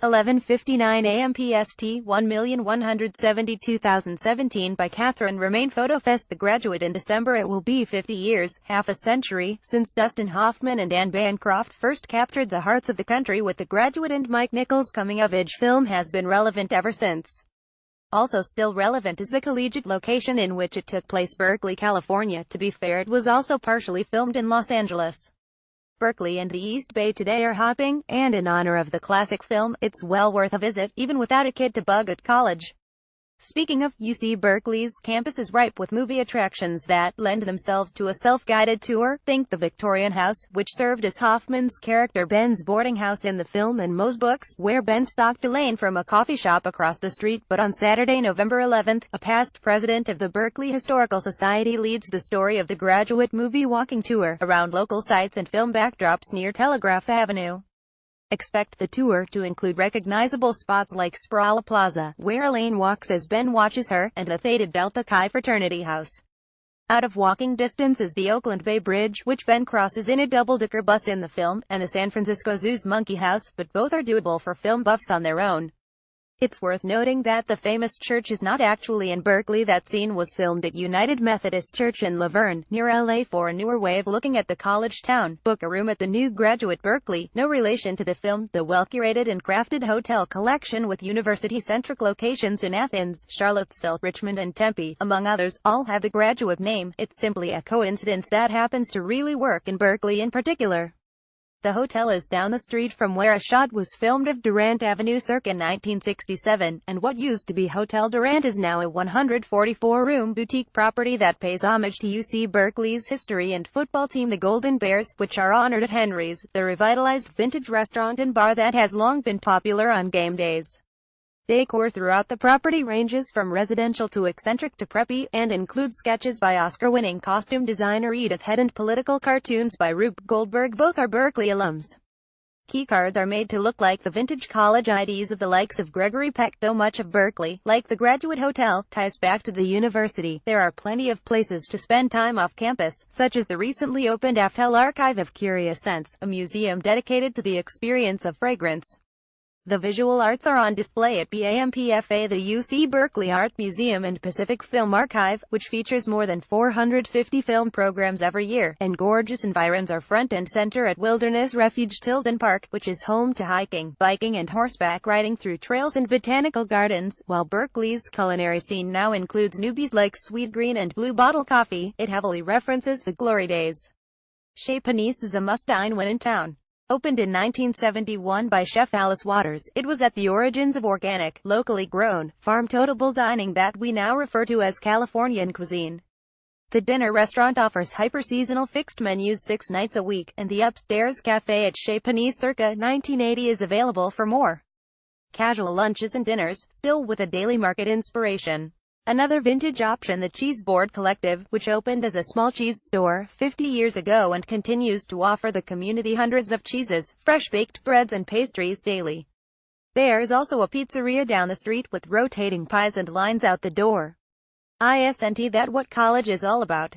11:59 AM PST 1,172,017 by Kathryn Romeyn. Photofest The Graduate in December. It will be 50 years, half a century, since Dustin Hoffman and Anne Bancroft first captured the hearts of the country with The Graduate, and Mike Nichols' coming-of-age film has been relevant ever since. Also still relevant is the collegiate location in which it took place, Berkeley, California. To be fair, it was also partially filmed in Los Angeles. Berkeley and the East Bay today are hopping, and in honor of the classic film, it's well worth a visit, even without a kid to bug at college. Speaking of, UC Berkeley's campus is ripe with movie attractions that lend themselves to a self-guided tour. Think the Victorian house, which served as Hoffman's character Ben's boarding house in the film, and Moe's Books, where Ben stalked Elaine from a coffee shop across the street. But on Saturday, November 11th, a past president of the Berkeley Historical Society leads the Story of the Graduate movie walking tour around local sites and film backdrops near Telegraph Avenue. Expect the tour to include recognizable spots like Sproul Plaza, where Elaine walks as Ben watches her, and the Theta Delta Chi fraternity house. Out of walking distance is the Oakland Bay Bridge, which Ben crosses in a double-decker bus in the film, and the San Francisco Zoo's Monkey House, but both are doable for film buffs on their own. It's worth noting that the famous church is not actually in Berkeley. That scene was filmed at United Methodist Church in Laverne, near LA. For a newer way of looking at the college town, book a room at the new Graduate Berkeley. No relation to the film, the well-curated and crafted hotel collection with university-centric locations in Athens, Charlottesville, Richmond and Tempe, among others, all have the Graduate name. It's simply a coincidence that happens to really work in Berkeley in particular. The hotel is down the street from where a shot was filmed of Durant Avenue circa 1967, and what used to be Hotel Durant is now a 144-room boutique property that pays homage to UC Berkeley's history and football team, the Golden Bears, which are honored at Henry's, the revitalized vintage restaurant and bar that has long been popular on game days. Decor throughout the property ranges from residential to eccentric to preppy, and includes sketches by Oscar-winning costume designer Edith Head and political cartoons by Rube Goldberg. Both are Berkeley alums. Keycards are made to look like the vintage college IDs of the likes of Gregory Peck. Though much of Berkeley, like the Graduate Hotel, ties back to the university, there are plenty of places to spend time off campus, such as the recently opened Aftel Archive of Curious Scents, a museum dedicated to the experience of fragrance. The visual arts are on display at BAMPFA, the UC Berkeley Art Museum and Pacific Film Archive, which features more than 450 film programs every year, and gorgeous environs are front and center at Wilderness Refuge Tilden Park, which is home to hiking, biking and horseback riding through trails and botanical gardens. While Berkeley's culinary scene now includes newbies like Sweet Green and Blue Bottle Coffee, it heavily references the glory days. Chez Panisse is a must-dine when in town. Opened in 1971 by Chef Alice Waters, it was at the origins of organic, locally grown, farm-toteable dining that we now refer to as Californian cuisine. The dinner restaurant offers hyper-seasonal fixed menus 6 nights a week, and the upstairs cafe at Chez Panisse circa 1980 is available for more casual lunches and dinners, still with a daily market inspiration. Another vintage option, the Cheese Board Collective, which opened as a small cheese store 50 years ago and continues to offer the community hundreds of cheeses, fresh baked breads and pastries daily. There's also a pizzeria down the street with rotating pies and lines out the door. ISNT, that what college is all about.